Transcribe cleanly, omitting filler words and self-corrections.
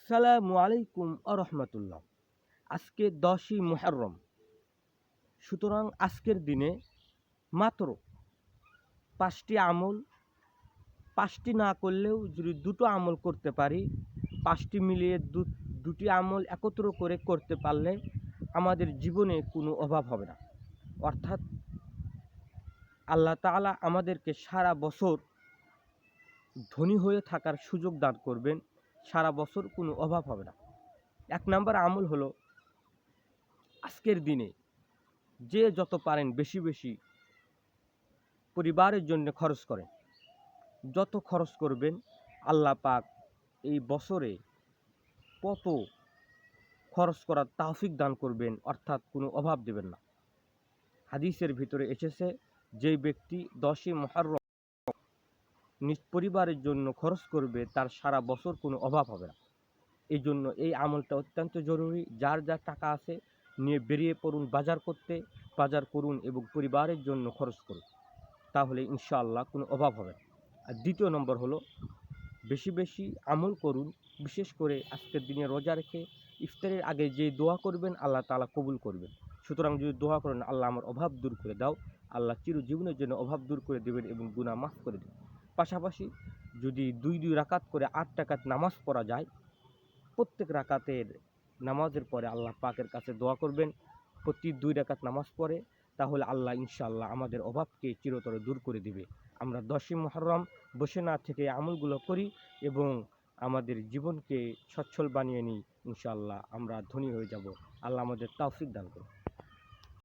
আসসালামু আলাইকুম আরহামতুল্লাহ। আজকে 10ই মুহররম। সুতরাং আজকের দিনে মাত্র 5টি আমল, 5টি না করলেও যদি দুটো আমল করতে পারি, 5টি মিলিয়ে দুটি আমল একত্র করে করতে পারলে আমাদের জীবনে কোনো অভাব হবে না। অর্থাৎ আল্লাহ তাআলা আমাদেরকে সারা বছর ধনী হয়ে থাকার সুযোগ দান করবেন, সারা বছর কোনো অভাব হবে না। 1 নম্বর আমল হলো, আজকের দিনে যে যত পারেন বেশি বেশি পরিবারের জন্য খরচ করেন। যত খরচ করবেন আল্লাহ পাক এই বছরে কত খরচ করার তৌফিক দান করবেন, অর্থাৎ কোনো অভাব দেবেন না। হাদিসের ভিতরে এসেছে, যেই ব্যক্তি 10ই মুহররম নিজ পরিবারের জন্য খরচ করবে তার সারা বছর কোনো অভাব হবে না। এই জন্য এই আমলটা অত্যন্ত জরুরি। যার যা টাকা আছে নিয়ে বেরিয়ে পড়ুন বাজার করতে, বাজার করুন এবং পরিবারের জন্য খরচ করুন, তাহলে ইনশাআল্লাহ কোনো অভাব হবে না। আর 2য় নম্বর হলো, বেশি বেশি আমল করুন। বিশেষ করে আজকের দিনে রোজা রেখে ইফতারের আগে যে দোয়া করবেন আল্লাহ তাআলা কবুল করবেন। সুতরাং যদি দোয়া করেন, আল্লাহ আমার অভাব দূর করে দাও, আল্লাহ চিরজীবনের জন্য অভাব দূর করে দেবেন এবং গুনাহ মাফ করে দেবেন। পাশাপাশি যদি 2 রাকাত করে 8 রাকাত নামাজ পড়া যায়, প্রত্যেক রাকাতের নামাজের পরে আল্লাহ পাকের কাছে দোয়া করবেন প্রতি 2 রাকাত নামাজ পড়ে, তাহলে আল্লাহ ইনশাআল্লাহ আমাদের অভাবকে চিরতরে দূর করে দিবে। আমরা 10ই মুহররম বসে না থেকে আমলগুলো করি এবং আমাদের জীবনকে সচ্ছল বানিয়ে নিই। ইনশাআল্লাহ আমরা ধনী হয়ে যাব। আল্লাহ আমাদের তৌফিক দান করুন।